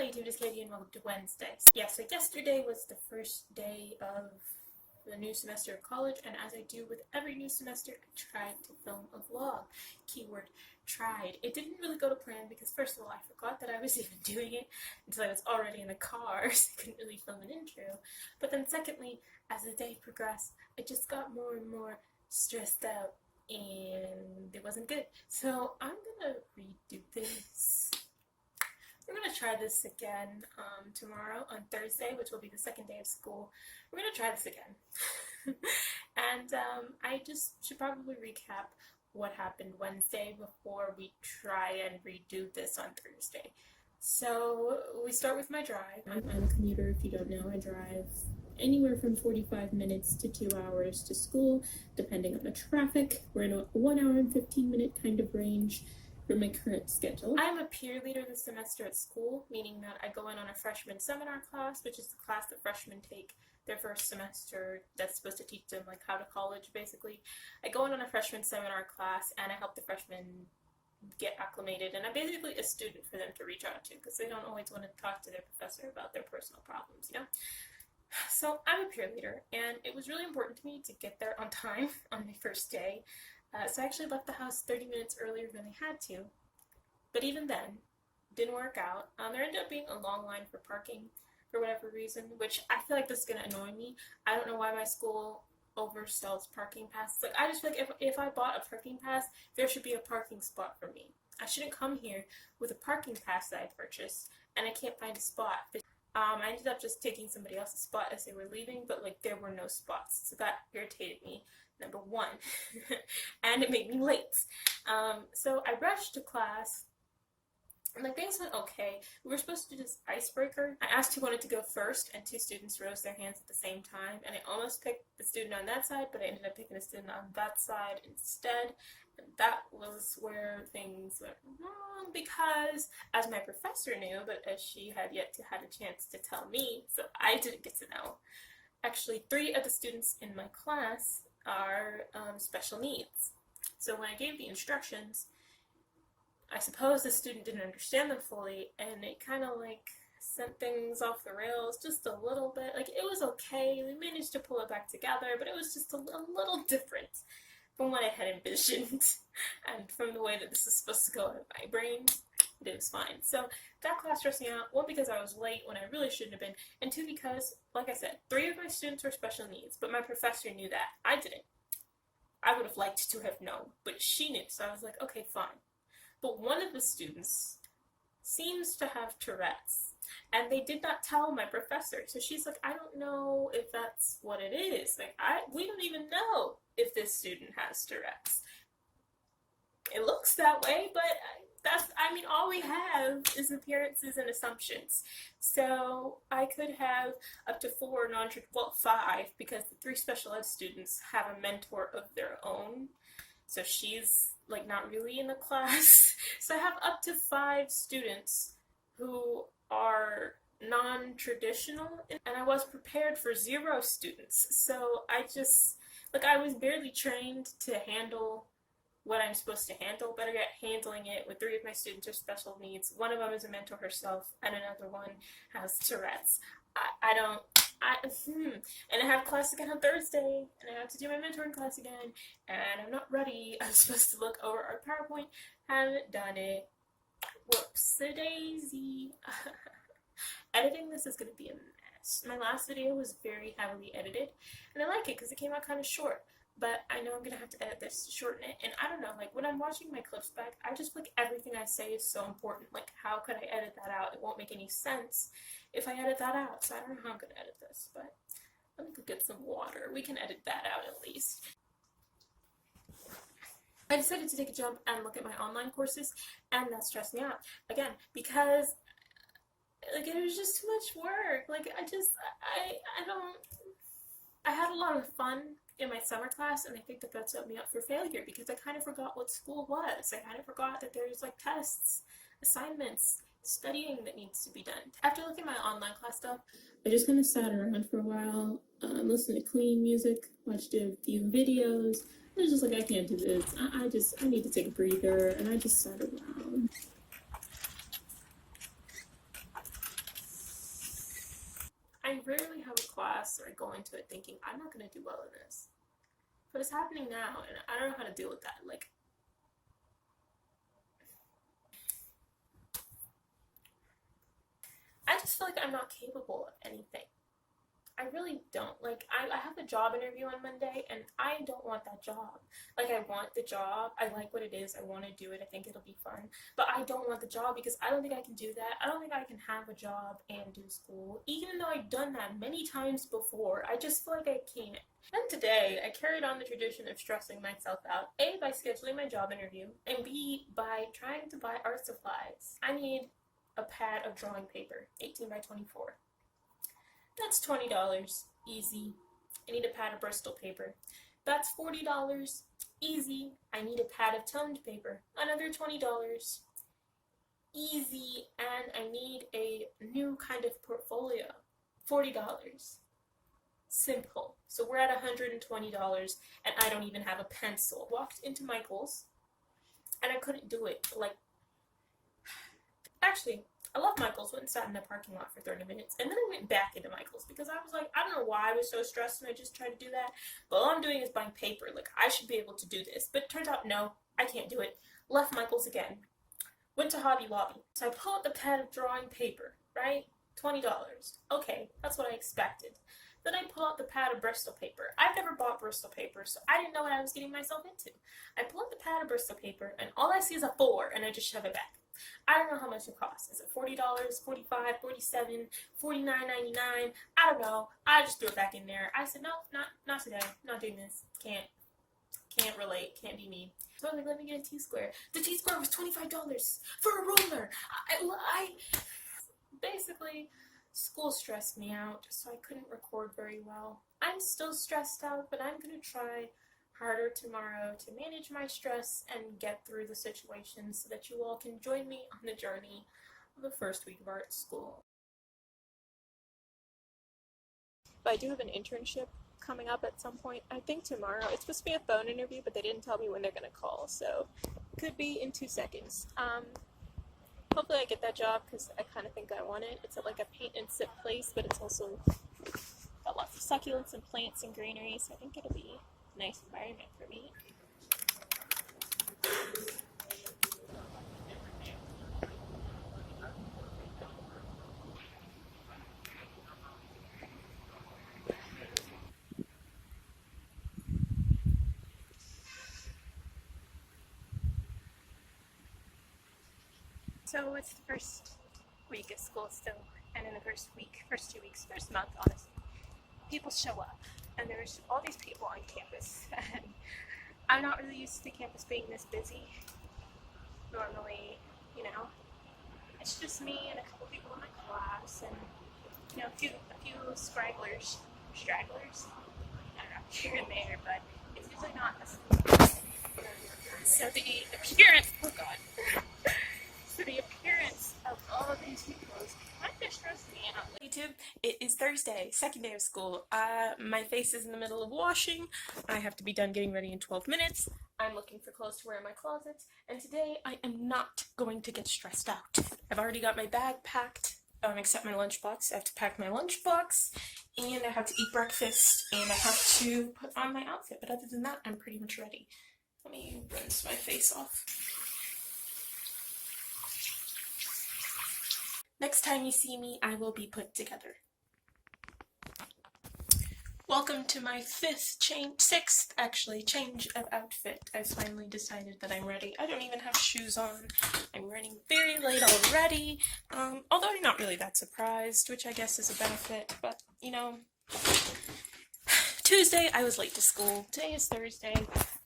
you doing, itskaygee, and welcome to Wednesday. Yeah, so yesterday was the first day of the new semester of college, and as I do with every new semester, I tried to film a vlog. Keyword, tried. It didn't really go to plan because first of all, I forgot that I was even doing it until I was already in the car, so I couldn't really film an intro. But then secondly, as the day progressed, I just got more and more stressed out, and it wasn't good. So I'm gonna redo this. We're going to try this again tomorrow on Thursday, which will be the second day of school. We're going to try this again. And I just should probably recap what happened Wednesday before we try and redo this on Thursday. So we start with my drive. I'm a commuter, if you don't know. I drive anywhere from 45 minutes to 2 hours to school, depending on the traffic. We're in a 1 hour and 15 minute kind of range for my current schedule. I'm a peer leader this semester at school, meaning that I go in on a freshman seminar class, which is the class that freshmen take their first semester that's supposed to teach them like how to college basically. I go in on a freshman seminar class and I help the freshmen get acclimated, and I'm basically a student for them to reach out to because they don't always want to talk to their professor about their personal problems, you know? So I'm a peer leader, and it was really important to me to get there on time on my first day. So I actually left the house 30 minutes earlier than I had to, but even then, didn't work out. There ended up being a long line for parking for whatever reason, which I feel like this is going to annoy me. I don't know why my school oversells parking passes. Like, I just feel like if I bought a parking pass, there should be a parking spot for me. I shouldn't come here with a parking pass that I purchased, and I can't find a spot. I ended up just taking somebody else's spot as they were leaving, but like there were no spots, so that irritated me. Number one, and it made me late. So I rushed to class, and like things went okay. We were supposed to do this icebreaker. I asked who wanted to go first, and 2 students rose their hands at the same time, and I almost picked the student on that side, but I ended up picking a student on that side instead, and that was where things went wrong because, as my professor knew, but as she had yet to have a chance to tell me, so I didn't get to know, actually 3 of the students in my class are special needs. So when I gave the instructions, I suppose the student didn't understand them fully, and it kind of like sent things off the rails just a little bit. Like, it was okay, we managed to pull it back together, but it was just a little different from what I had envisioned and from the way that this is supposed to go in my brain. It was fine. So that class stressed me out, 1 because I was late when I really shouldn't have been, and 2 because, like I said, 3 of my students were special needs, but my professor knew that. I didn't. I would have liked to have known, but she knew, so I was like, okay, fine. But 1 of the students seems to have Tourette's, and they did not tell my professor, so she's like, I don't know if that's what it is. Like, we don't even know if this student has Tourette's. It looks that way, but all we have is appearances and assumptions. So I could have up to 5, because the 3 special ed students have a mentor of their own. So she's like not really in the class. So I have up to 5 students who are non-traditional, and I was prepared for 0 students. So I was barely trained to handle what I'm supposed to handle, better yet handling it with 3 of my students with special needs. 1 of them is a mentor herself, and another one has Tourette's. And I have class again on Thursday, and I have to do my mentoring class again, and I'm not ready. I was supposed to look over our PowerPoint, haven't done it. Whoops-a-daisy. Editing this is going to be a mess. My last video was very heavily edited, and I like it because it came out kind of short. But I know I'm going to have to edit this to shorten it, and I don't know, like, when I'm watching my clips back, I just feel like everything I say is so important. Like, how could I edit that out? It won't make any sense if I edit that out, so I don't know how I'm going to edit this, but let me go get some water. We can edit that out at least. I decided to take a jump and look at my online courses, and that stressed me out, again, because, like, it was just too much work. Like, I had a lot of fun in my summer class, and I think that set me up for failure because I kind of forgot what school was. I kind of forgot that there's like tests, assignments, studying that needs to be done. After looking at my online class stuff, I just kind of sat around for a while, listened to clean music, watched a few videos. I was just like, I can't do this. I need to take a breather, and I just sat around. I rarely have a class or I go into it thinking, I'm not going to do well in this. But it's happening now, and I don't know how to deal with that. Like, I just feel like I'm not capable of anything. I really don't. Like, I have a job interview on Monday, and I don't want that job. Like, I want the job. I like what it is. I want to do it. I think it'll be fun. But I don't want the job because I don't think I can do that. I don't think I can have a job and do school. Even though I've done that many times before, I just feel like I can't. And today, I carried on the tradition of stressing myself out. A, by scheduling my job interview, and B, by trying to buy art supplies. I need a pad of drawing paper, 18 by 24. That's $20, easy. I need a pad of Bristol paper. That's $40, easy. I need a pad of toned paper, another $20, easy. And I need a new kind of portfolio, $40, simple. So we're at $120, and I don't even have a pencil. Walked into Michael's, and I couldn't do it. Like, actually, I left Michael's, went and sat in the parking lot for 30 minutes, and then I went back into Michael's because I was like, I don't know why I was so stressed and I just tried to do that, but all I'm doing is buying paper. Like, I should be able to do this. But it turns out, no, I can't do it. Left Michael's again. Went to Hobby Lobby. So I pull out the pad of drawing paper, right? $20. Okay, that's what I expected. Then I pull out the pad of Bristol paper. I've never bought Bristol paper, so I didn't know what I was getting myself into. I pull out the pad of Bristol paper, and all I see is a 4, and I just shove it back. I don't know how much it costs. Is it $40, $45, $47, $49.99? I don't know. I just threw it back in there. I said, no, not today. Not doing this. Can't relate. Can't be me. So I was like, let me get a T-square. The T-square was $25 for a ruler. I basically, school stressed me out, so I couldn't record very well. I'm still stressed out, but I'm going to try harder tomorrow to manage my stress and get through the situation so that you all can join me on the journey of the first week of art school. But I do have an internship coming up at some point. I think tomorrow. It's supposed to be a phone interview, but they didn't tell me when they're going to call, so could be in 2 seconds. Hopefully I get that job because I kind of think I want it. It's at like a paint and sip place, but it's also got lots of succulents and plants and greenery, so I think it'll be nice environment for me. So it's the first week of school still, and in the first 2 weeks, first month, honestly, people show up, and there's all these people on campus, and I'm not really used to campus being this busy. Normally, it's just me and a couple people in my class, and a few stragglers, I don't know, here and there, but it's usually not as. So the appearance, oh god. So the appearance of all of these people kind of stressed me out. YouTube, it is Thursday, second day of school. My face is in the middle of washing. I have to be done getting ready in 12 minutes. I'm looking for clothes to wear in my closet, and today I am not going to get stressed out. I've already got my bag packed, except my lunchbox. I have to pack my lunchbox, and I have to eat breakfast, and I have to put on my outfit. But other than that, I'm pretty much ready. Let me rinse my face off. Next time you see me, I will be put together. Welcome to my sixth change of outfit. I've finally decided that I'm ready. I don't even have shoes on. I'm running very late already, although I'm not really that surprised, which I guess is a benefit, but, Tuesday, I was late to school. Today is Thursday.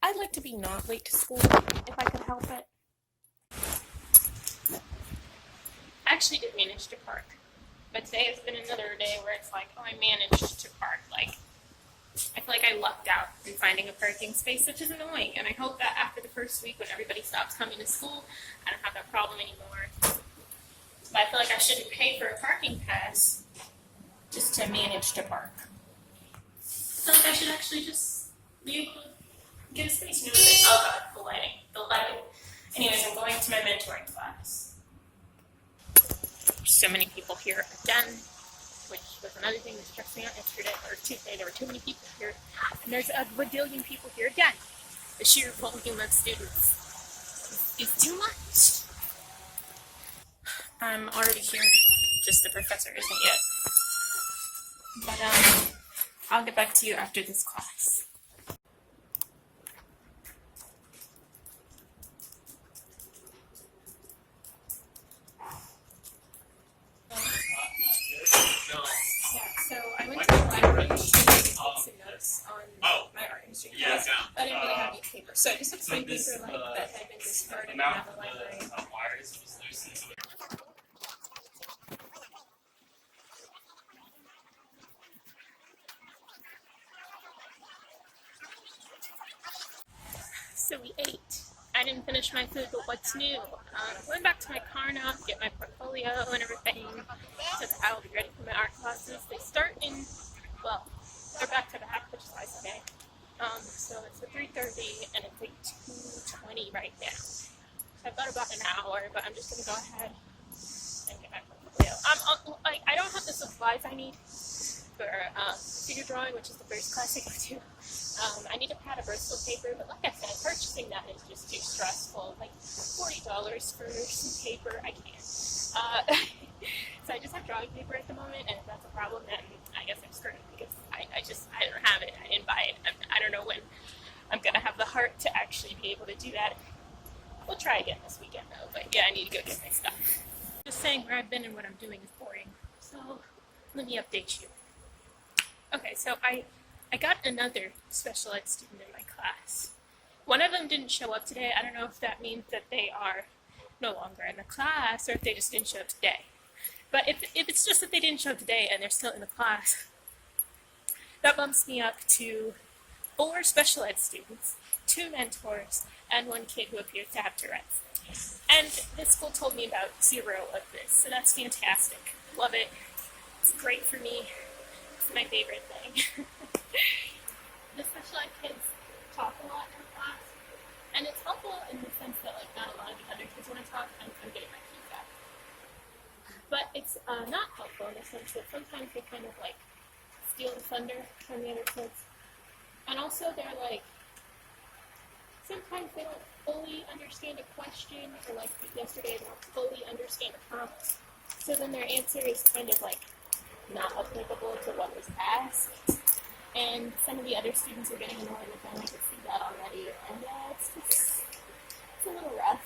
I'd like to be not late to school, if I could help it. I actually did manage to park, but today has been another day where it's like, oh, I managed to park. Like, I feel like I lucked out in finding a parking space, which is annoying, and I hope that after the first week when everybody stops coming to school, I don't have that problem anymore. But I feel like I shouldn't pay for a parking pass just to manage to park. I feel like I should actually just be able to get a space. Oh god, the lighting. Anyways, I'm going to my mentoring class. So many people here again. which was another thing that stressed me out yesterday or Tuesday. There were too many people here, and there's a badillion people here again. The sheer volume of students is too much. I'm already here, just the professor isn't yet. But I'll get back to you after this class. So I went to the library to take some notes on my art history class, but I didn't really have any paper. So I just took some paper that had been discarded at the library. So we ate. I didn't finish my food, but what's new? Went back to my car now to get my portfolio and everything, so that I'll be ready for my art classes. They start in, well, they're back to back, which is nice today. So it's at 3:30 and it's like 2:20 right now. So I've got about an hour, but I'm just gonna go ahead and get my portfolio. I don't have the supplies I need for figure drawing, which is the first class I go to. I need a pad of Bristol paper, but like I said, purchasing that is just too stressful. Like $40 for some paper, I can't. So I just have drawing paper at the moment, and if that's a problem, then I guess I'm screwed because I don't have it. I didn't buy it. I don't know when I'm gonna have the heart to actually be able to do that. We'll try again this weekend though, but yeah, I need to go get my stuff. Just saying where I've been and what I'm doing is boring, so let me update you. Okay, so I got another special ed student in my class. One of them didn't show up today. I don't know if that means that they are no longer in the class or if they just didn't show up today. But if it's just that they didn't show up today and they're still in the class, that bumps me up to 4 special ed students, 2 mentors, and 1 kid who appears to have Tourette's. And this school told me about 0 of this, so that's fantastic. Love it. It's great for me. It's my favorite thing. The special ed kids talk a lot in class, and it's helpful in the sense that like not a lot of the other kids want to talk, and I'm getting my feedback. But it's not helpful in the sense that sometimes they kind of like steal the thunder from the other kids, and also they're like sometimes they don't fully understand a question, or like yesterday they don't fully understand a prompt, so then their answer is kind of like not applicable to what was asked. And some of the other students are getting annoyed with them. I can see that already. And it's a little rough.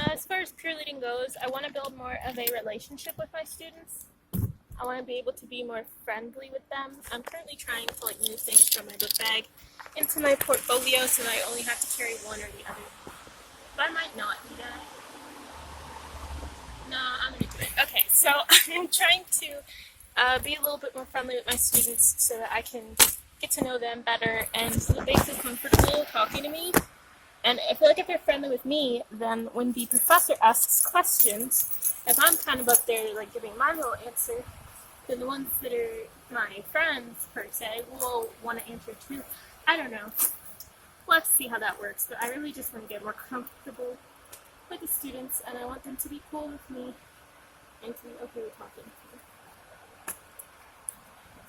As far as cheerleading goes, I want to build more of a relationship with my students. I want to be able to be more friendly with them. I'm currently trying to like move things from my book bag into my portfolio so that I only have to carry one or the other. But I might not do that. No, I'm going to do it. Okay, so I'm trying to be a little bit more friendly with my students so that I can get to know them better and so that they feel comfortable talking to me. And I feel like if they're friendly with me, then when the professor asks questions, if I'm kind of up there like giving my little answer, then the ones that are my friends, per se, will want to answer too. I don't know. Let's see how that works. But I really just want to get more comfortable with the students, and I want them to be cool with me and to be okay with talking to me.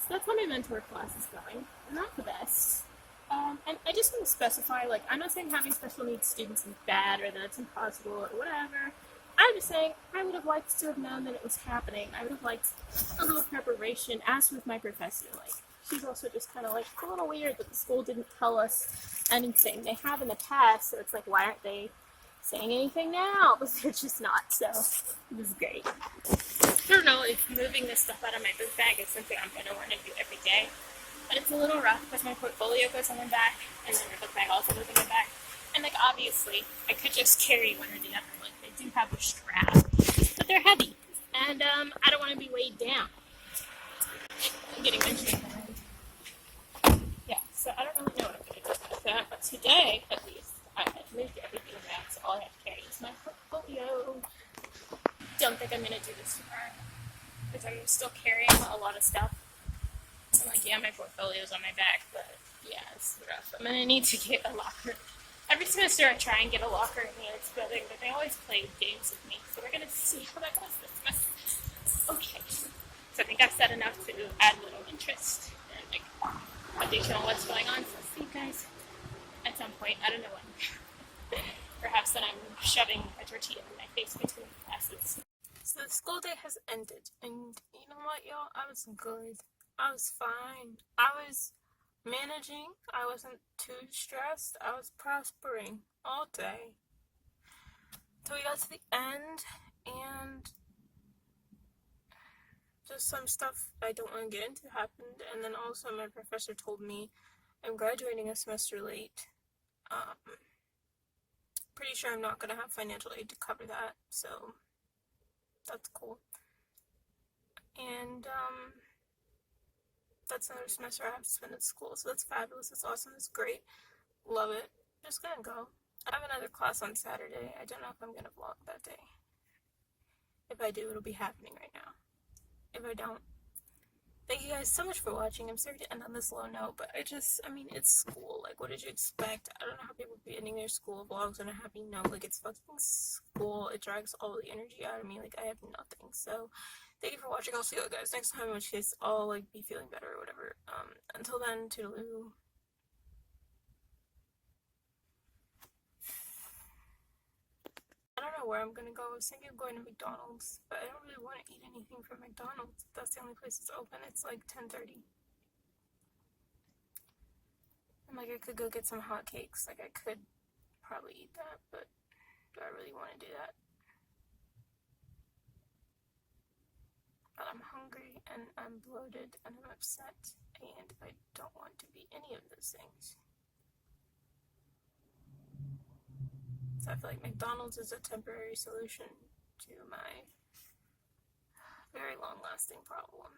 So that's how my mentor class is going. Not the best. And I just want to specify, like, I'm not saying having special needs students is bad or that it's impossible or whatever. I'm just saying I would have liked to have known that it was happening. I would have liked a little preparation, as with my professor. Like, she's also just kind of like a little weird that the school didn't tell us anything. They have in the past, so it's like, why aren't they saying anything now? But they're just not, so it was great. I don't know if moving this stuff out of my book bag is something I'm going to want to do every day. But it's a little rough because my portfolio goes on my back, and then my book bag also goes on my back. And, like, obviously, I could just carry one or the other. Like, they do have a strap, but they're heavy. And I don't want to be weighed down. I'm getting mentioned. Yeah, so I don't really know what I'm going to do about that. But today, at least, I had moved everything back, so all I have to carry is my portfolio. Don't think I'm going to do this tomorrow, because I'm still carrying a lot of stuff. I'm like, yeah, my portfolio's on my back, but yeah, it's rough. I'm going to need to get a locker. Every semester I try and get a locker in the arts building, but they always play games with me, so we're going to see how that goes this semester. Okay, so I think I've said enough to add a little interest and like update you on what's going on. So I'll see you guys at some point. I don't know when. Perhaps then I'm shoving a tortilla in my face between classes. So the school day has ended, and you know what, y'all? I was good. I was fine. I was managing. I wasn't too stressed. I was prospering all day. So we got to the end, and just some stuff I don't want to get into happened, and then also my professor told me I'm graduating a semester late. Pretty sure I'm not going to have financial aid to cover that, so that's cool. And that's another semester I have to spend at school, so that's fabulous, that's awesome, that's great, love it. Just gonna go. I have another class on Saturday. I don't know if I'm gonna vlog that day. If I do, it'll be happening right now. If I don't, thank you guys so much for watching. I'm sorry to end on this low note, but I mean, it's school. Like, what did you expect? I don't know how people be ending their school vlogs on a happy note. Like, it's fucking school. It drags all the energy out of me. Like, I have nothing. So, thank you for watching. I'll see you guys next time, in which case I'll, like, be feeling better or whatever. Until then, toodaloo. I don't know where I'm gonna go. I was thinking of going to McDonald's, but I don't really want to eat anything from McDonald's. That's the only place that's open. It's like 10:30. And like I could go get some hotcakes. Like I could probably eat that, but do I really want to do that? But I'm hungry and I'm bloated and I'm upset and I don't want to be any of those things. So I feel like McDonald's is a temporary solution to my very long-lasting problem.